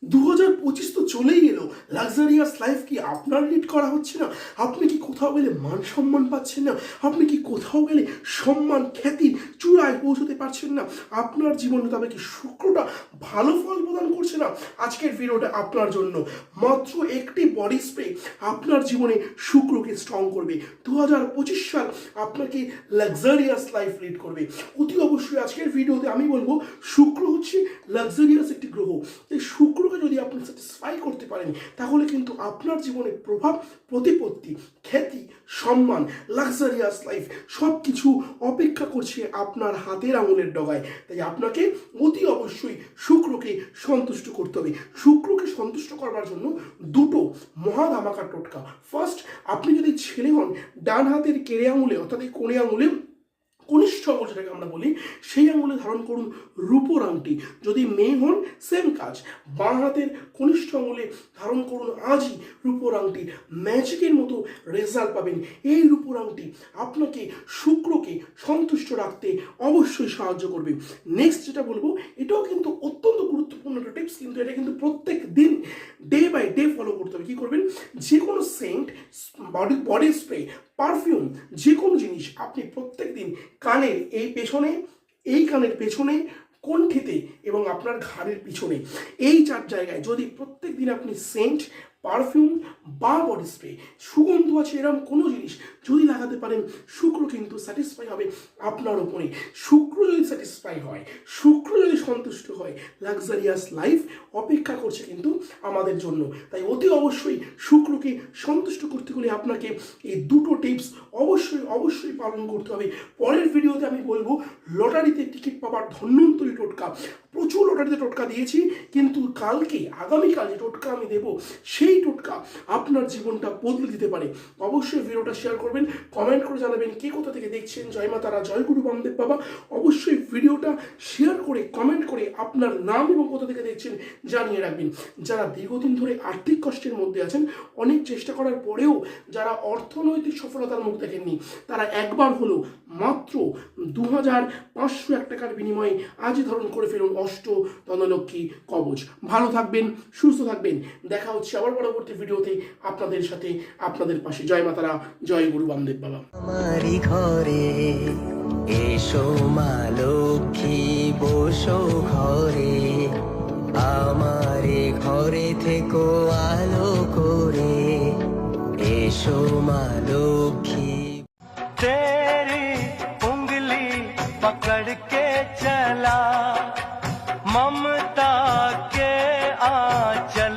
2025 তো চলেই এলো, লাক্সারিয়াস লাইফ কি আপনার লিড করা হচ্ছে না? আপনি কি কোথাও গেলে মান সম্মান পাচ্ছেন না? আপনি কি কোথাও গেলে সম্মান খ্যাতির চূড়ায় পৌঁছতে পারছেন না? আপনার জীবনে তবে কি শুক্রটা ভালো ফল প্রদান করছে না? আজকের ভিডিওটা আপনার জন্য। মাত্র একটি বডি স্প্রে আপনার জীবনে শুক্রকে স্ট্রং করবে। 2025 সাল আপনাকে লাক্সারিয়াস লাইফ লিড করবে। অতি অবশ্যই আজকের ভিডিওতে আমি বলবো, শুক্র হচ্ছে লাক্সারিয়াস একটি গ্রহ। এই শুক্রকে যদি আপনি স্যাটিসফাই করতে পারেন, তাহলে কিন্তু আপনার জীবনে প্রভাব, প্রতিপত্তি, খ্যাতি, সম্মান, লাক্সারিয়াস লাইফ সব কিছু অপেক্ষা করছে আপনার হাতের আঙুলের ডগায়। তাই আপনাকে অতি অবশ্যই শুক্রকে সন্তুষ্ট করতে হবে। শুক্রকে সন্তুষ্ট করবার জন্য দুটো মহা ধামাকা টোটকা। ফার্স্ট, আপনি যদি ছেলে হন, ডান হাতের কেড়ে আঙুলে অর্থাৎ এই কোণে আঙুলে, কনিষ্ঠ আঙুল যেটাকে আমরা বলি, সেই আঙুলে ধারণ করুন রূপোর আংটি। যদি মেয়ে হন, সেম কাজ, বাঁ হাতের কনিষ্ঠ আঙুলে ধারণ করুন আজই রূপোর আংটি। ম্যাজিকের মতো রেজাল্ট পাবেন। এই রূপোর আংটি আপনাকে শুক্রকে সন্তুষ্ট রাখতে অবশ্যই সাহায্য করবে। নেক্সট যেটা বলবো, এটাও কিন্তু অত্যন্ত গুরুত্বপূর্ণ একটা টিপস, কিন্তু এটা কিন্তু প্রত্যেক দিন ডে বাই ডে ফলো করতে হবে। কী করবেন? যে কোনো সেন্ট, বডি স্প্রে, পারফিউম, যে কোনো জিনিস আপনি প্রত্যেক দিন কানের এই কানের পেছনে, কণ্ঠিতে এবং আপনার ঘাড়ের পিছনে, এই 4 জায়গায় যদি প্রত্যেক দিন আপনি সেন্ট, পারফিউম বা বডি স্প্রে, সুগন্ধ আছে এরকম কোনো জিনিস যদি লাগাতে পারেন, শুক্র কিন্তু স্যাটিসফাই হবে আপনার উপরে। শুক্র যদি স্যাটিসফাই হয়, শুক্র যদি সন্তুষ্ট হয়, লাক্সারিয়াস লাইফ অপেক্ষা করছে কিন্তু আমাদের জন্য। তাই অতি অবশ্যই শুক্রকে সন্তুষ্ট করতে হলে আপনাকে এই দুটো টিপস অবশ্যই পালন করতে হবে। পরের ভিডিওতে আমি বলবো লটারিতে টিকিট পাওয়ার ধন্বন্তরী টোটকা। প্রচুর লটারিতে টোটকা দিয়েছি, কিন্তু আগামীকাল যে টোটকা আমি দেবো, সেই টোটকা আপনার জীবনটা বদলে দিতে পারে। অবশ্যই ভিডিওটা শেয়ার করবেন, কমেন্ট করে জানাবেন কে কোথা থেকে দেখছেন। জয় মা তারা, জয় গুরু বামদেব বাবা। অবশ্যই ভিডিওটা শেয়ার করে, কমেন্ট করে আপনার নাম এবং কোথা থেকে দেখছেন জানিয়ে রাখবেন। যারা দীর্ঘদিন ধরে আর্থিক কষ্টের মধ্যে আছেন, অনেক চেষ্টা করার পরেও যারা অর্থনৈতিক সফলতার মুখ দেখেননি, তারা একবার হলো মাত্র 2501 টাকার বিনিময়ে আজই ধারণ করে ফেলুন অষ্ট ধনলক্ষ্মী কবচ। ভালো থাকবেন, সুস্থ থাকবেন। দেখা হচ্ছে আবার পরবর্তী ভিডিওতে আপনাদের সাথে, আপনাদের পাশে। জয় মাতারা, জয় গুরু বামদেব বাবা। আমারি ঘরে এসো মা লক্ষ্মী, বসো ঘরে, আমারে ঘরে থেকো আলো করে, এসো মা লক্ষ্মী। तेरी उंगली पकड़ के चला ममता के आंचल